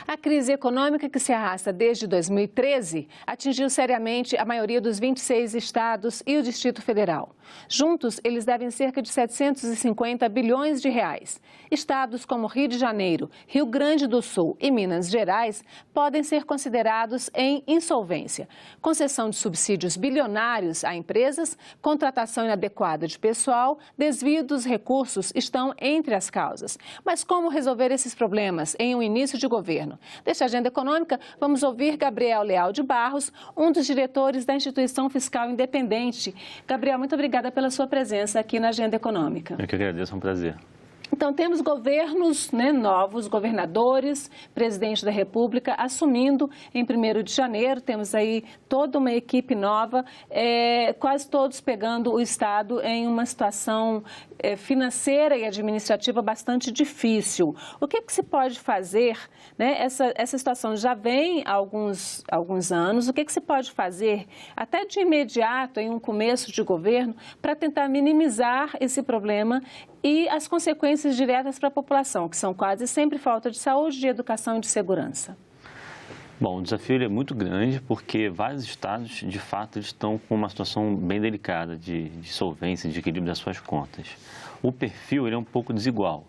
A crise econômica que se arrasta desde 2013 atingiu seriamente a maioria dos 26 estados e o Distrito Federal. Juntos, eles devem cerca de 750 bilhões de reais. Estados como Rio de Janeiro, Rio Grande do Sul e Minas Gerais podem ser considerados em insolvência. Concessão de subsídios bilionários a empresas, contratação inadequada de pessoal, desvio dos recursos estão entre as causas. Mas como resolver esses problemas em um início de governo? Desta agenda econômica, vamos ouvir Gabriel Leal de Barros, um dos diretores da Instituição Fiscal Independente. Gabriel, muito obrigada pela sua presença aqui na Agenda Econômica. Eu que agradeço, é um prazer. Então, temos governos novos, governadores, presidente da República assumindo em 1º de janeiro. Temos aí toda uma equipe nova, quase todos pegando o Estado em uma situação financeira e administrativa bastante difícil. O que se pode fazer, né? Essa situação já vem há alguns anos. O que se pode fazer, até de imediato, em um começo de governo, para tentar minimizar esse problema e as consequências diretas para a população, que são quase sempre falta de saúde, de educação e de segurança? Bom, o desafio é muito grande porque vários estados, de fato, estão com uma situação bem delicada de solvência, de equilíbrio das suas contas. O perfil ele é um pouco desigual.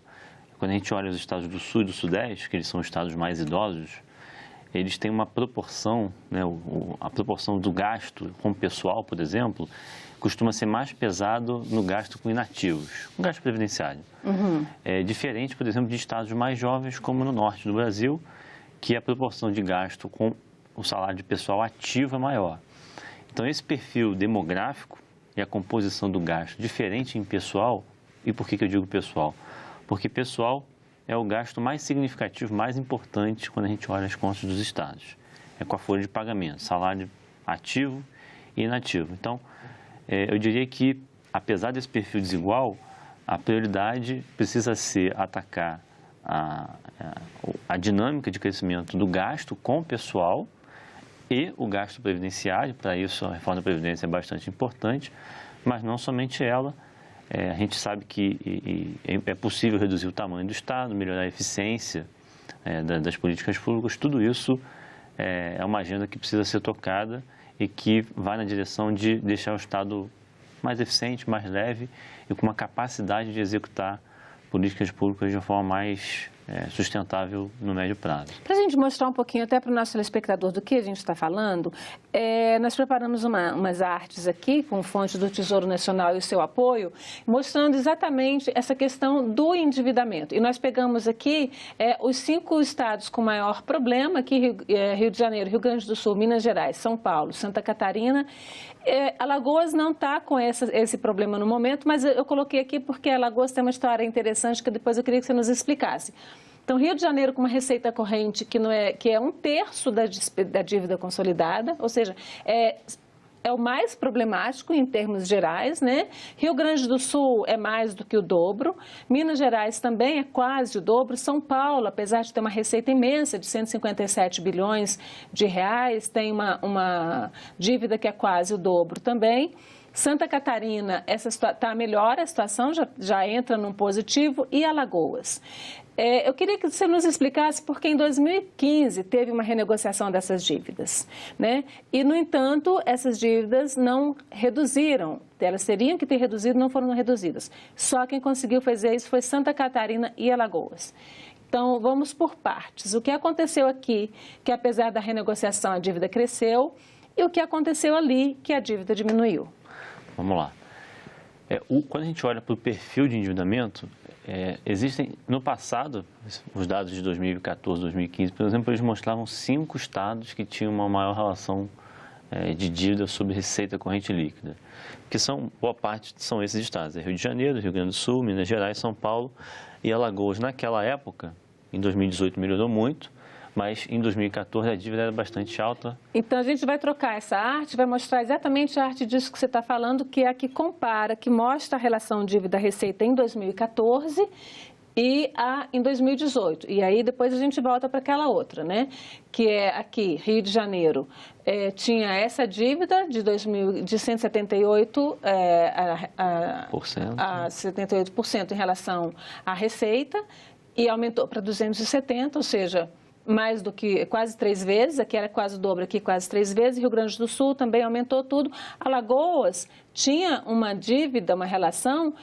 Quando a gente olha os estados do Sul e do Sudeste, que eles são estados mais idosos, eles têm uma proporção, né, a proporção do gasto com o pessoal, por exemplo, costuma ser mais pesado no gasto com inativos, no gasto previdenciário. É diferente, por exemplo, de estados mais jovens, como no norte do Brasil, que a proporção de gasto com o salário de pessoal ativo é maior. Então, esse perfil demográfico e a composição do gasto diferente em pessoal, e por que eu digo pessoal? Porque pessoal é o gasto mais significativo, mais importante quando a gente olha as contas dos estados. É com a folha de pagamento, salário ativo e inativo. Então, eu diria que, apesar desse perfil desigual, a prioridade precisa ser atacar a dinâmica de crescimento do gasto com o pessoal e o gasto previdenciário. Para isso, a reforma da Previdência é bastante importante, mas não somente ela. A gente sabe que é possível reduzir o tamanho do Estado, melhorar a eficiência das políticas públicas. Tudo isso é uma agenda que precisa ser tocada e que vai na direção de deixar o Estado mais eficiente, mais leve e com uma capacidade de executar políticas públicas de uma forma mais sustentável no médio prazo. Para a gente mostrar um pouquinho até para o nosso telespectador do que a gente está falando, nós preparamos umas artes aqui com fonte do Tesouro Nacional e o seu apoio, mostrando exatamente essa questão do endividamento. E nós pegamos aqui os 5 estados com maior problema, aqui Rio de Janeiro, Rio Grande do Sul, Minas Gerais, São Paulo, Santa Catarina. Alagoas não está com esse problema no momento, mas eu coloquei aqui porque Alagoas tem uma história interessante que depois eu queria que você nos explicasse. Então, Rio de Janeiro com uma receita corrente que é 1/3 da dívida consolidada, ou seja, é o mais problemático em termos gerais, né? Rio Grande do Sul é mais do que o dobro, Minas Gerais também é quase o dobro, São Paulo, apesar de ter uma receita imensa de 157 bilhões de reais, tem uma dívida que é quase o dobro também. Santa Catarina, está melhor a situação, já entra num positivo, e Alagoas. Eu queria que você nos explicasse porque em 2015 teve uma renegociação dessas dívidas, né? E, no entanto, essas dívidas não reduziram, elas teriam que ter reduzido, não foram reduzidas. Só quem conseguiu fazer isso foi Santa Catarina e Alagoas. Então, vamos por partes. O que aconteceu aqui, que apesar da renegociação a dívida cresceu, e o que aconteceu ali, que a dívida diminuiu? Vamos lá. Quando a gente olha para o perfil de endividamento, existem, no passado, os dados de 2014, 2015, por exemplo, eles mostravam 5 estados que tinham uma maior relação de dívida sobre receita corrente líquida, que boa parte são esses estados, Rio de Janeiro, Rio Grande do Sul, Minas Gerais, São Paulo e Alagoas. Naquela época, em 2018 melhorou muito, mas em 2014 a dívida era bastante alta. Então a gente vai trocar essa arte, vai mostrar exatamente a arte disso que você está falando, que é a que compara, que mostra a relação dívida-receita em 2014 e em 2018. E aí depois a gente volta para aquela outra, né? Que é aqui, Rio de Janeiro, tinha essa dívida de 178 a 78% em relação à receita e aumentou para 270, ou seja, mais do que quase 3 vezes, aqui era quase o dobro, aqui quase 3 vezes, Rio Grande do Sul também aumentou tudo. Alagoas tinha uma dívida, uma relação,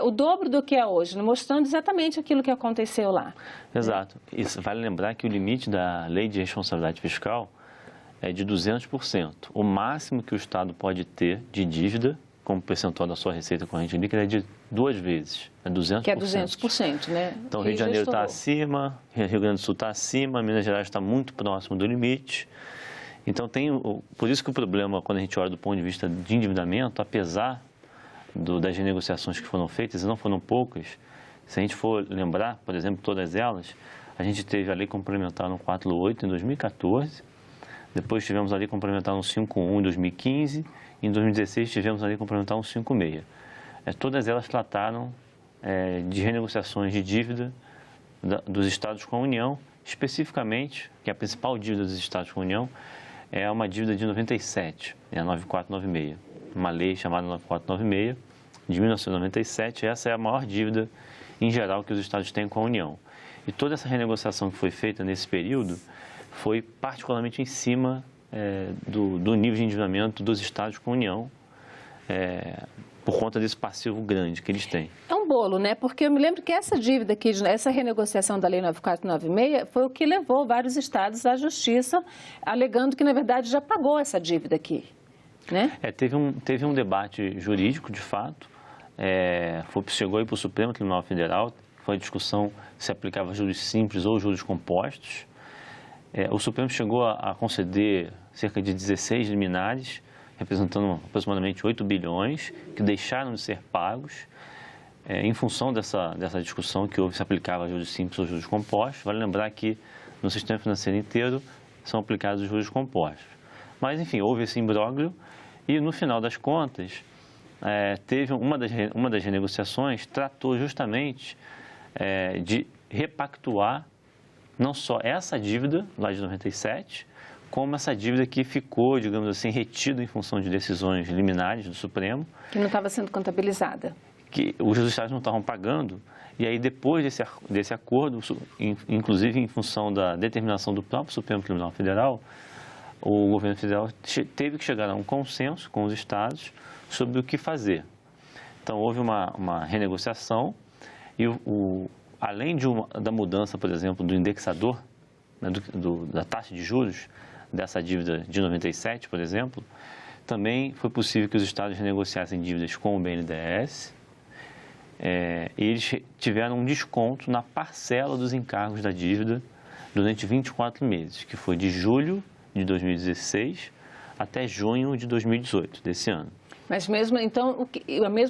o dobro do que é hoje, mostrando exatamente aquilo que aconteceu lá. Exato. Isso, vale lembrar que o limite da Lei de Responsabilidade Fiscal é de 200%. O máximo que o Estado pode ter de dívida, como percentual da sua receita corrente líquida, é de 2 vezes, é 200%. Que é 200%, né? Então, Rio de Janeiro está acima, Rio Grande do Sul está acima, Minas Gerais está muito próximo do limite. Então, por isso que o problema, quando a gente olha do ponto de vista de endividamento, apesar das renegociações que foram feitas, e não foram poucas, se a gente for lembrar, por exemplo, todas elas, a gente teve a Lei Complementar no 48 em 2014, depois tivemos a Lei Complementar no 51 em 2015, e em 2016 tivemos a Lei Complementar no 56. Todas elas trataram de renegociações de dívida dos Estados com a União, especificamente, que a principal dívida dos Estados com a União é uma dívida de 97, a 9496, uma lei chamada 9496, de 1997, essa é a maior dívida em geral que os Estados têm com a União. E toda essa renegociação que foi feita nesse período foi particularmente em cima do nível de endividamento dos Estados com a União, por conta desse passivo grande que eles têm. É um bolo, né? Porque eu me lembro que essa dívida aqui, essa renegociação da Lei 9496 foi o que levou vários estados à justiça, alegando que, na verdade, já pagou essa dívida aqui, né? Teve um debate jurídico, de fato, chegou aí para o Supremo Tribunal Federal, foi a discussão se aplicava juros simples ou juros compostos. O Supremo chegou a conceder cerca de 16 liminares, representando aproximadamente 8 bilhões, que deixaram de ser pagos em função dessa discussão que houve se aplicava juros simples ou juros compostos. Vale lembrar que no sistema financeiro inteiro são aplicados os juros compostos. Mas, enfim, houve esse imbróglio e, no final das contas, teve uma das renegociações tratou justamente de repactuar não só essa dívida lá de 97, como essa dívida que ficou, digamos assim, retida em função de decisões liminares do Supremo. Que não estava sendo contabilizada. Que os estados não estavam pagando, e aí depois desse acordo, inclusive em função da determinação do próprio Supremo Tribunal Federal, o governo federal teve que chegar a um consenso com os estados sobre o que fazer. Então, houve uma renegociação e, além da mudança, por exemplo, do indexador, né, da taxa de juros, dessa dívida de 97, por exemplo, também foi possível que os estados renegociassem dívidas com o BNDES e eles tiveram um desconto na parcela dos encargos da dívida durante 24 meses, que foi de julho de 2016 até junho de 2018, desse ano. Mas mesmo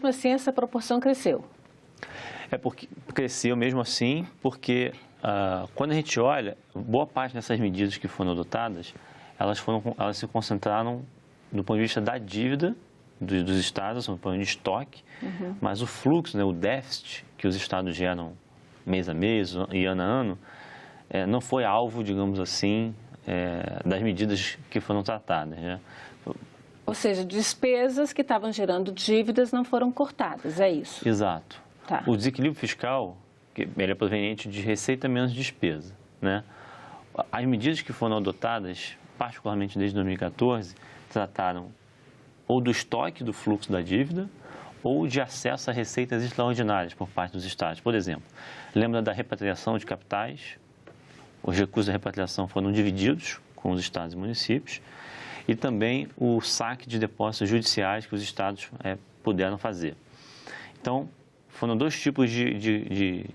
assim essa proporção cresceu? Porque cresceu mesmo assim, porque quando a gente olha, boa parte dessas medidas que foram adotadas, elas se concentraram do ponto de vista da dívida dos estados, do ponto de vista de estoque, mas o fluxo, né, o déficit que os estados geram mês a mês e ano a ano, não foi alvo, digamos assim, das medidas que foram tratadas, né? Ou seja, despesas que estavam gerando dívidas não foram cortadas, é isso? Exato. Tá. O desequilíbrio fiscal, ele é proveniente de receita menos despesa, né? As medidas que foram adotadas, particularmente desde 2014, trataram ou do estoque do fluxo da dívida ou de acesso a receitas extraordinárias por parte dos estados. Por exemplo, lembra da repatriação de capitais? Os recursos da repatriação foram divididos com os estados e municípios e também o saque de depósitos judiciais que os estados puderam fazer. Então, foram dois tipos de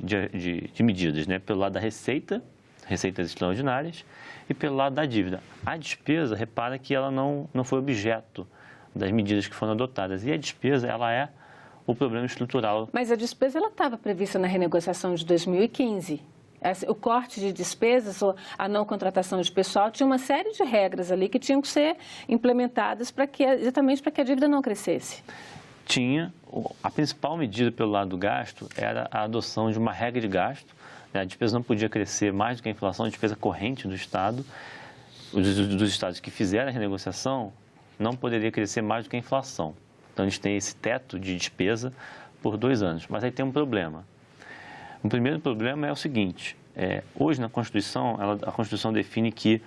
medidas, né? Pelo lado da receitas extraordinárias, e pelo lado da dívida. A despesa, repara que ela não foi objeto das medidas que foram adotadas. E a despesa, ela é o problema estrutural. Mas a despesa, ela estava prevista na renegociação de 2015. O corte de despesas, ou a não contratação de pessoal, tinha uma série de regras ali que tinham que ser implementadas exatamente para que a dívida não crescesse. Tinha. A principal medida pelo lado do gasto era a adoção de uma regra de gasto. A despesa não podia crescer mais do que a inflação, a despesa corrente do Estado, dos estados que fizeram a renegociação, não poderia crescer mais do que a inflação. Então, eles têm esse teto de despesa por 2 anos. Mas aí tem um problema. O primeiro problema é o seguinte, Hoje, na Constituição, a Constituição define que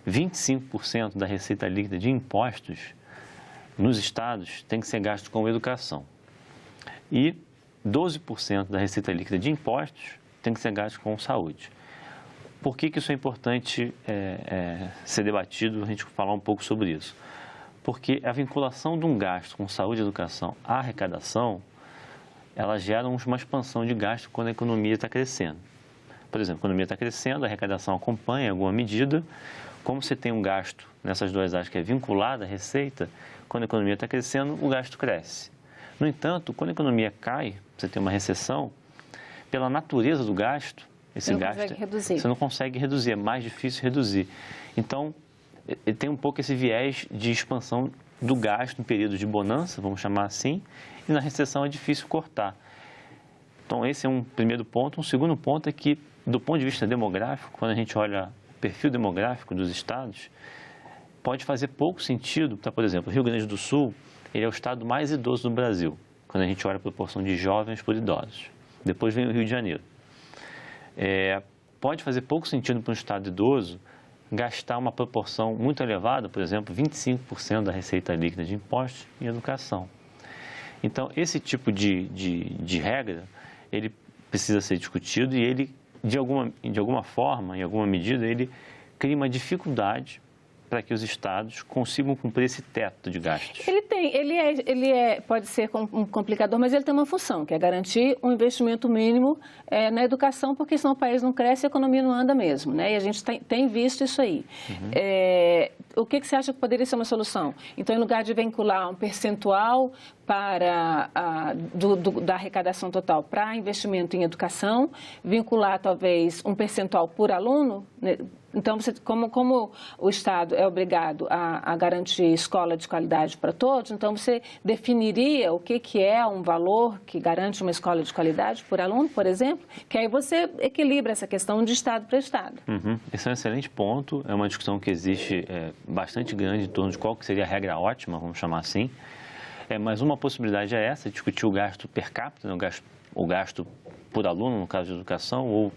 25% da receita líquida de impostos nos estados tem que ser gasto com educação. E 12% da receita líquida de impostos tem que ser gasto com saúde. Por que isso é importante ser debatido, a gente falar um pouco sobre isso? Porque a vinculação de um gasto com saúde e educação à arrecadação, ela gera uma expansão de gasto quando a economia está crescendo. Por exemplo, a economia está crescendo, a arrecadação acompanha em alguma medida. Como você tem um gasto nessas duas áreas que é vinculado à receita, quando a economia está crescendo, o gasto cresce. No entanto, quando a economia cai, você tem uma recessão, pela natureza do gasto, esse gasto você não consegue reduzir, é mais difícil reduzir. Então, ele tem um pouco esse viés de expansão do gasto em período de bonança, vamos chamar assim, e na recessão é difícil cortar. Então, esse é um primeiro ponto. Um segundo ponto é que, do ponto de vista demográfico, quando a gente olha o perfil demográfico dos estados, pode fazer pouco sentido, por exemplo, o Rio Grande do Sul, ele é o estado mais idoso do Brasil, quando a gente olha a proporção de jovens por idosos. Depois vem o Rio de Janeiro. Pode fazer pouco sentido para um estado idoso gastar uma proporção muito elevada, por exemplo, 25% da receita líquida de impostos em educação. Então, esse tipo de regra, ele precisa ser discutido e ele, de alguma forma, em alguma medida, ele cria uma dificuldade para que os estados consigam cumprir esse teto de gastos. Pode ser um complicador, mas ele tem uma função, que é garantir um investimento mínimo na educação, porque senão o país não cresce e a economia não anda mesmo, né? E a gente tem visto isso aí. Uhum. O que você acha que poderia ser uma solução? Então, em lugar de vincular um percentual da arrecadação total para investimento em educação, vincular talvez um percentual por aluno, né? Então, como o Estado é obrigado a garantir escola de qualidade para todos, então você definiria o que é um valor que garante uma escola de qualidade por aluno, por exemplo, que aí você equilibra essa questão de Estado para Estado. Uhum. Esse é um excelente ponto, é uma discussão que existe bastante grande em torno de qual que seria a regra ótima, vamos chamar assim. Mas uma possibilidade é essa, discutir o gasto per capita, né, o gasto por aluno, no caso de educação, ou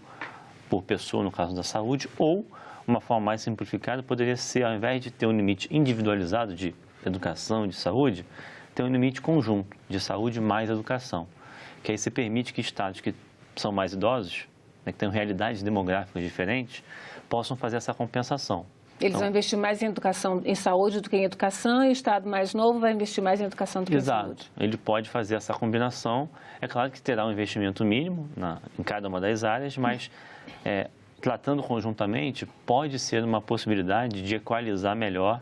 por pessoa, no caso da saúde, ou uma forma mais simplificada poderia ser, ao invés de ter um limite individualizado de educação, de saúde, ter um limite conjunto de saúde mais educação, que aí se permite que estados que são mais idosos, né, que têm realidades demográficas diferentes, possam fazer essa compensação. Eles vão investir mais em educação, em saúde do que em educação, e o estado mais novo vai investir mais em educação do que em saúde. Exato. Ele pode fazer essa combinação. É claro que terá um investimento mínimo em cada uma das áreas, mas tratando conjuntamente, pode ser uma possibilidade de equalizar melhor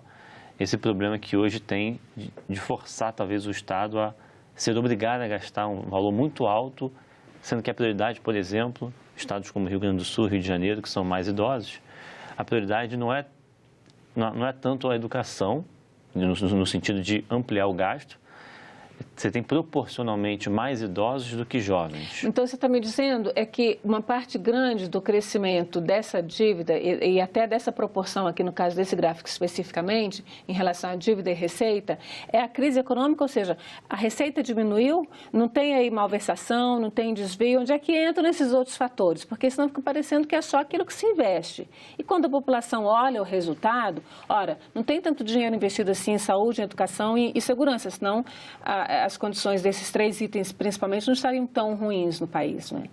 esse problema que hoje tem de forçar talvez o Estado a ser obrigado a gastar um valor muito alto, sendo que a prioridade, por exemplo, estados como Rio Grande do Sul, Rio de Janeiro, que são mais idosos, a prioridade não é tanto a educação, no sentido de ampliar o gasto. Você tem proporcionalmente mais idosos do que jovens. Então, você está me dizendo que uma parte grande do crescimento dessa dívida e até dessa proporção aqui no caso desse gráfico especificamente, em relação à dívida e receita, é a crise econômica, ou seja, a receita diminuiu, não tem aí malversação, não tem desvio, onde é que entram esses outros fatores? Porque senão fica parecendo que é só aquilo que se investe. E quando a população olha o resultado, ora, não tem tanto dinheiro investido assim em saúde, em educação e segurança, senão as condições desses três itens, principalmente, não estariam tão ruins no país, não é?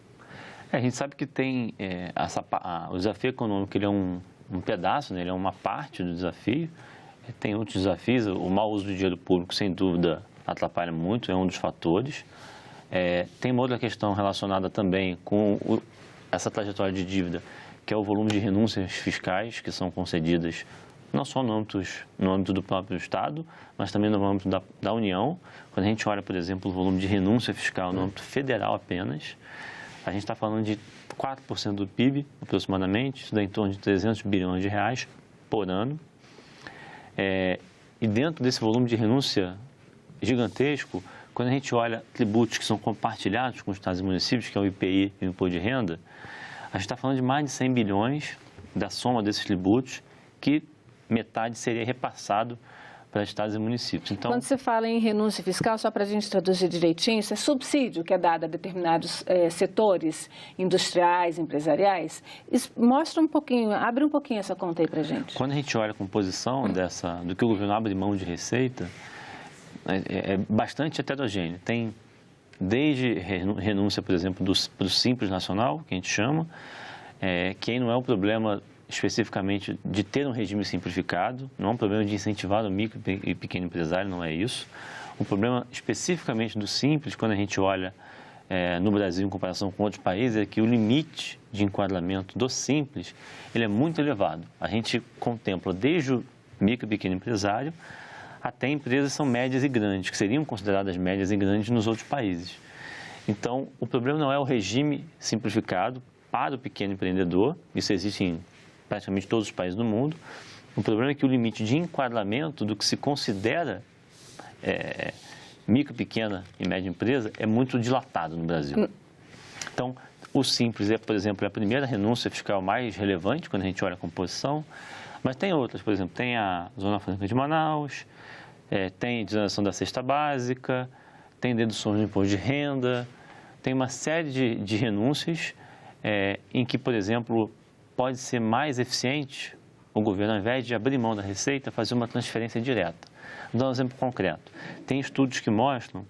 A gente sabe que tem o desafio econômico, ele é um pedaço, né? Ele é uma parte do desafio. Tem outros desafios, o mau uso do dinheiro público, sem dúvida, atrapalha muito, é um dos fatores. Tem uma outra questão relacionada também com essa trajetória de dívida, que é o volume de renúncias fiscais que são concedidas não só no âmbito do próprio Estado, mas também no âmbito da União. Quando a gente olha, por exemplo, o volume de renúncia fiscal no âmbito federal apenas, a gente está falando de 4% do PIB, aproximadamente, isso dá em torno de 300 bilhões de reais por ano. E dentro desse volume de renúncia gigantesco, quando a gente olha tributos que são compartilhados com os estados e municípios, que é o IPI e o Imposto de Renda, a gente está falando de mais de 100 bilhões da soma desses tributos, que metade seria repassado para estados e municípios. Então, quando você fala em renúncia fiscal, só para a gente traduzir direitinho, isso é subsídio que é dado a determinados setores industriais, empresariais? Mostra um pouquinho, abre um pouquinho essa conta aí para a gente. Quando a gente olha a composição do que o governo abre mão de receita, é bastante heterogêneo. Tem desde renúncia, por exemplo, do Simples Nacional, que a gente chama, que aí não é um problema especificamente de ter um regime simplificado, não é um problema de incentivar o micro e pequeno empresário, não é isso. O problema especificamente do Simples, quando a gente olha no Brasil em comparação com outros países, é que o limite de enquadramento do Simples ele é muito elevado. A gente contempla desde o micro e pequeno empresário até empresas que são médias e grandes, que seriam consideradas médias e grandes nos outros países. Então, o problema não é o regime simplificado para o pequeno empreendedor, isso existe em praticamente todos os países do mundo. O problema é que o limite de enquadramento do que se considera micro, pequena e média empresa é muito dilatado no Brasil. Então, o Simples por exemplo, é a primeira renúncia fiscal mais relevante quando a gente olha a composição, mas tem outras, por exemplo, tem a Zona Franca de Manaus, tem desoneração da cesta básica, tem deduções do imposto de renda, tem uma série de renúncias em que, por exemplo, pode ser mais eficiente o governo, ao invés de abrir mão da receita, fazer uma transferência direta. Vou dar um exemplo concreto. Tem estudos que mostram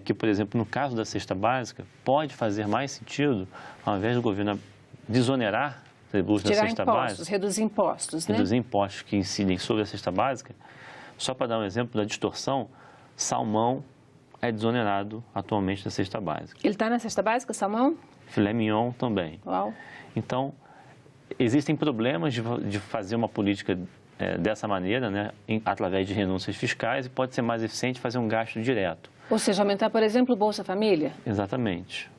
que, por exemplo, no caso da cesta básica, pode fazer mais sentido, ao invés do governo desonerar tributos da cesta básica, reduzir impostos, né? Reduzir impostos que incidem sobre a cesta básica. Só para dar um exemplo da distorção, salmão é desonerado atualmente da cesta básica. Ele está na cesta básica, salmão? Filé mignon também. Uau. Então, existem problemas de fazer uma política dessa maneira, né, através de renúncias fiscais, e pode ser mais eficiente fazer um gasto direto. Ou seja, aumentar, por exemplo, o Bolsa Família? Exatamente.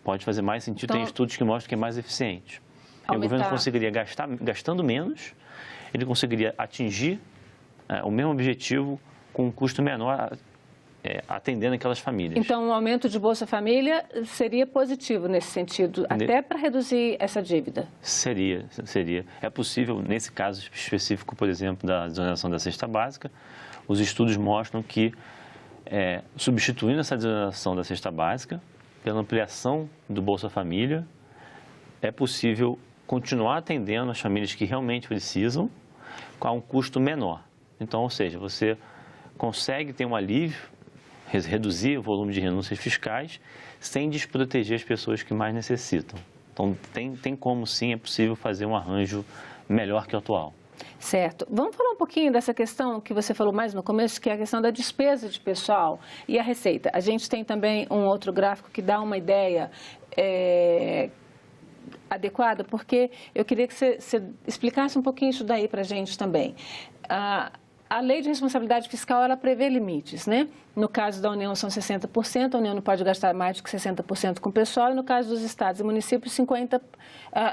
Pode fazer mais sentido, então, tem estudos que mostram que é mais eficiente. E o governo conseguiria gastando menos, ele conseguiria atingir o mesmo objetivo com um custo menor, atendendo aquelas famílias. Então, o aumento de Bolsa Família seria positivo nesse sentido, até para reduzir essa dívida? Seria. É possível, nesse caso específico, por exemplo, da desoneração da cesta básica, os estudos mostram que, substituindo essa desoneração da cesta básica, pela ampliação do Bolsa Família, é possível continuar atendendo as famílias que realmente precisam com um custo menor. Então, ou seja, você consegue ter um alívio, reduzir o volume de renúncias fiscais sem desproteger as pessoas que mais necessitam. Então, tem como sim, é possível fazer um arranjo melhor que o atual. Certo. Vamos falar um pouquinho dessa questão que você falou mais no começo, que é a questão da despesa de pessoal e a receita. A gente tem também um outro gráfico que dá uma ideia adequada, porque eu queria que você explicasse um pouquinho isso daí para a gente também. A lei de responsabilidade fiscal, ela prevê limites, né? No caso da União são 60%, a União não pode gastar mais do que 60% com o pessoal, e no caso dos estados e municípios, 50%,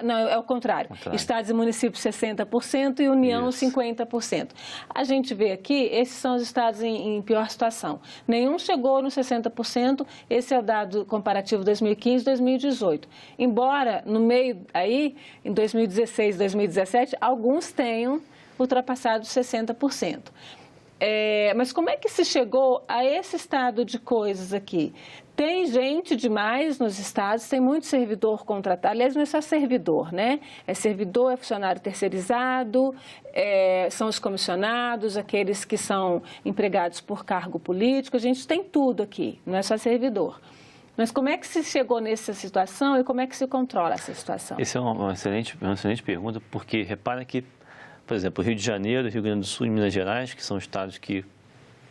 não, é o contrário. Estados e municípios 60% e União 50%. A gente vê aqui, esses são os estados em pior situação. Nenhum chegou nos 60%, esse é o dado comparativo 2015-2018. Embora, no meio aí, em 2016, 2017, alguns tenham ultrapassado 60%. Mas como é que se chegou a esse estado de coisas aqui? Tem gente demais nos estados, tem muito servidor contratado, aliás, não é só servidor, né? É servidor, é funcionário terceirizado, são os comissionados, aqueles que são empregados por cargo político, a gente tem tudo aqui, não é só servidor. Mas como é que se chegou nessa situação e como é que se controla essa situação? Essa é uma excelente pergunta, porque repara que, por exemplo, Rio de Janeiro, Rio Grande do Sul e Minas Gerais, que são estados que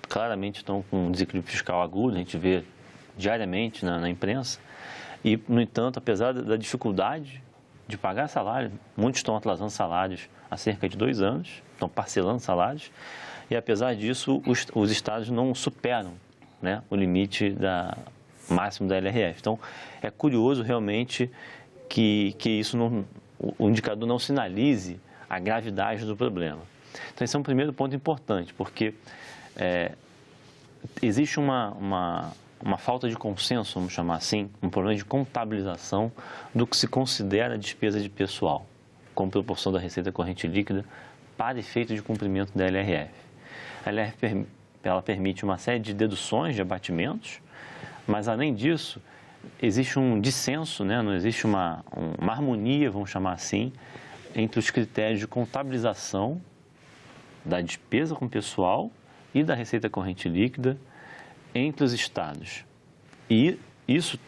claramente estão com um desequilíbrio fiscal agudo, a gente vê diariamente na imprensa, e, no entanto, apesar da dificuldade de pagar salário, muitos estão atrasando salários há cerca de 2 anos, estão parcelando salários, e apesar disso, os estados não superam, né, o limite máximo da LRF. Então, é curioso realmente que o indicador não sinalize a gravidade do problema. Então, esse é um primeiro ponto importante, porque existe uma falta de consenso, vamos chamar assim, um problema de contabilização do que se considera despesa de pessoal, como proporção da receita corrente líquida para efeito de cumprimento da LRF. A LRF ela permite uma série de deduções, de abatimentos, mas, além disso, existe um dissenso, né? Não existe uma harmonia, vamos chamar assim, entre os critérios de contabilização da despesa com pessoal e da receita corrente líquida entre os estados. E isso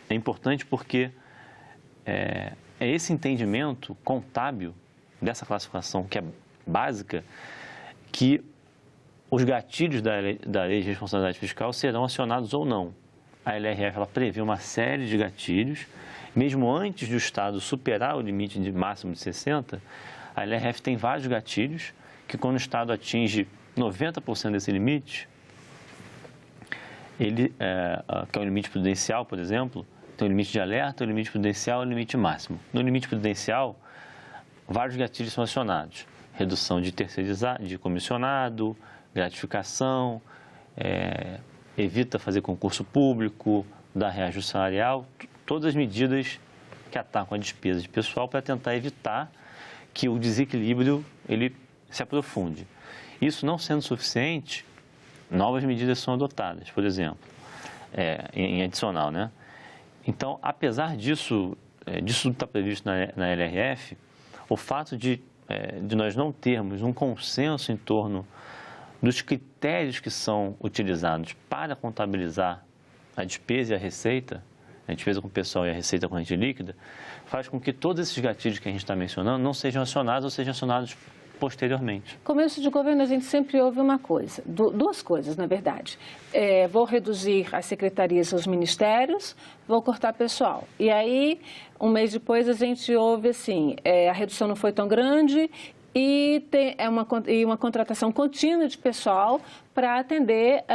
é importante porque é esse entendimento contábil dessa classificação, que é básica, que os gatilhos da lei de responsabilidade fiscal serão acionados ou não. A LRF ela prevê uma série de gatilhos, mesmo antes do Estado superar o limite de máximo de 60%, a LRF tem vários gatilhos que, quando o Estado atinge 90% desse limite, que é o limite prudencial, por exemplo, tem o limite de alerta, o limite prudencial e o limite máximo. No limite prudencial, vários gatilhos são acionados. Redução de terceirizado, de comissionado, gratificação, evita fazer concurso público, dar reajuste salarial, todas as medidas que atacam a despesa de pessoal para tentar evitar que o desequilíbrio ele se aprofunde. Isso não sendo suficiente, novas medidas são adotadas, por exemplo, em adicional, né? Então, apesar disso tudo estar previsto na LRF, o fato de nós não termos um consenso em torno dos critérios que são utilizados para contabilizar a despesa e a receita, a despesa com o pessoal e a receita corrente líquida, faz com que todos esses gatilhos que a gente está mencionando não sejam acionados ou sejam acionados posteriormente. Começo de governo, a gente sempre ouve uma coisa, duas coisas, na verdade. Vou reduzir as secretarias e os ministérios, vou cortar pessoal. E aí, um mês depois, a gente ouve assim, a redução não foi tão grande e uma contratação contínua de pessoal para atender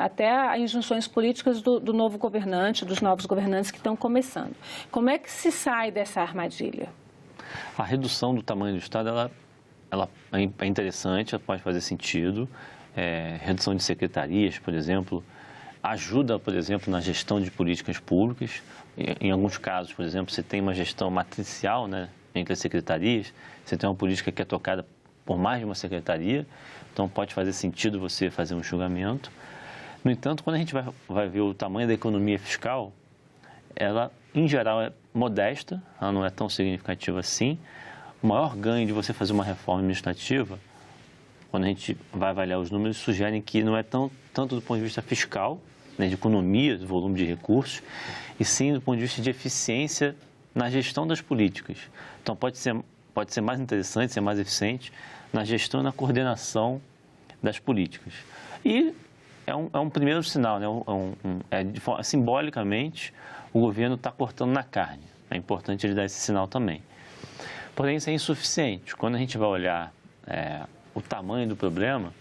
até a injunções políticas do novo governante, dos novos governantes que estão começando. Como é que se sai dessa armadilha? A redução do tamanho do Estado, ela é interessante, ela pode fazer sentido. Redução de secretarias, por exemplo, ajuda, por exemplo, na gestão de políticas públicas. Em alguns casos, por exemplo, você tem uma gestão matricial, né, entre as secretarias, você tem uma política que é tocada por mais de uma secretaria, então pode fazer sentido você fazer um enxugamento. No entanto, quando a gente vai ver o tamanho da economia fiscal, ela, em geral, é modesta, ela não é tão significativa assim. O maior ganho de você fazer uma reforma administrativa, quando a gente vai avaliar os números, sugerem que não é tanto do ponto de vista fiscal, né, de economia, do volume de recursos, e sim do ponto de vista de eficiência na gestão das políticas. Então, pode ser mais interessante, ser mais eficiente na gestão e na coordenação das políticas. E é um primeiro sinal, né? Simbolicamente, o governo está cortando na carne. É importante ele dar esse sinal também. Porém, isso é insuficiente. Quando a gente vai olhar o tamanho do problema,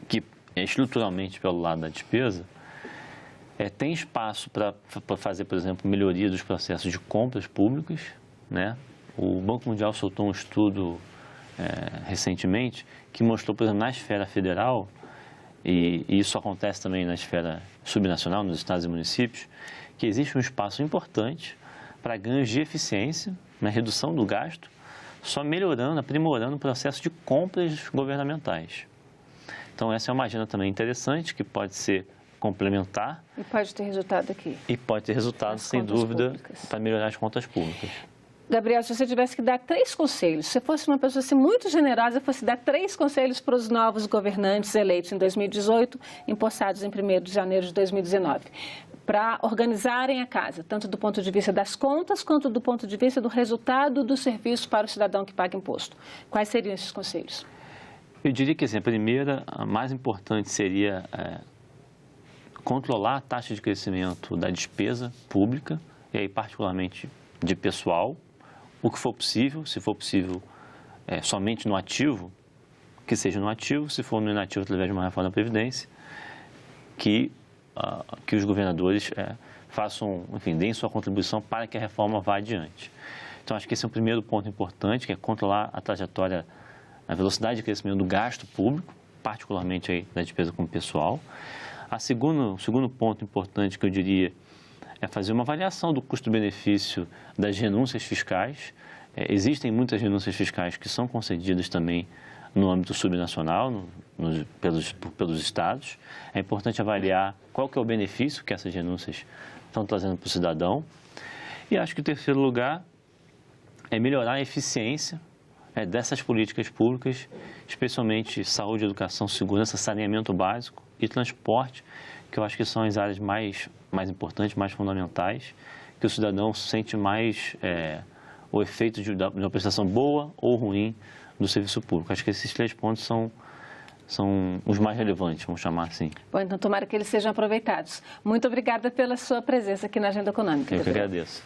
que é estruturalmente pelo lado da despesa, tem espaço para fazer, por exemplo, melhoria dos processos de compras públicas, né? O Banco Mundial soltou um estudo recentemente que mostrou, por exemplo, na esfera federal, e isso acontece também na esfera subnacional, nos estados e municípios, que existe um espaço importante para ganhos de eficiência, na redução do gasto, só melhorando, aprimorando o processo de compras governamentais. Então, essa é uma agenda também interessante, que pode ser complementar. E pode ter resultado aqui. E pode ter resultado, sem dúvida, para melhorar as contas públicas. Gabriel, se você tivesse que dar 3 conselhos, se você fosse uma pessoa assim, muito generosa, fosse dar 3 conselhos para os novos governantes eleitos em 2018, empossados em 1º de janeiro de 2019, para organizarem a casa, tanto do ponto de vista das contas, quanto do ponto de vista do resultado do serviço para o cidadão que paga imposto. Quais seriam esses conselhos? Eu diria que, assim, a primeira, a mais importante seria controlar a taxa de crescimento da despesa pública, e aí particularmente de pessoal, o que for possível, se for possível somente no ativo, que seja no ativo, se for no inativo através de uma reforma da Previdência, que os governadores façam, enfim, deem sua contribuição para que a reforma vá adiante. Então, acho que esse é o primeiro ponto importante, que é controlar a trajetória, a velocidade de crescimento do gasto público, particularmente aí da despesa com o pessoal. O segundo ponto importante que eu diria é fazer uma avaliação do custo-benefício das renúncias fiscais. Existem muitas renúncias fiscais que são concedidas também no âmbito subnacional, pelos estados. É importante avaliar qual que é o benefício que essas renúncias estão trazendo para o cidadão. E acho que o terceiro lugar é melhorar a eficiência dessas políticas públicas, especialmente saúde, educação, segurança, saneamento básico e transporte, que eu acho que são as áreas mais importantes, mais fundamentais, que o cidadão sente mais o efeito de uma prestação boa ou ruim do serviço público. Acho que esses 3 pontos são os mais relevantes, vamos chamar assim. Bom, então tomara que eles sejam aproveitados. Muito obrigada pela sua presença aqui na Agenda Econômica. Eu que agradeço.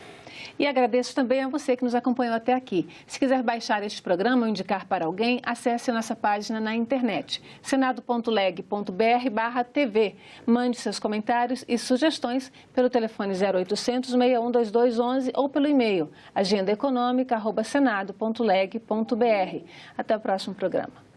E agradeço também a você que nos acompanhou até aqui. Se quiser baixar este programa ou indicar para alguém, acesse a nossa página na internet, senado.leg.br/TV. Mande seus comentários e sugestões pelo telefone 0800 61 2211 ou pelo e-mail agendaeconomica@senado.leg.br. Até o próximo programa.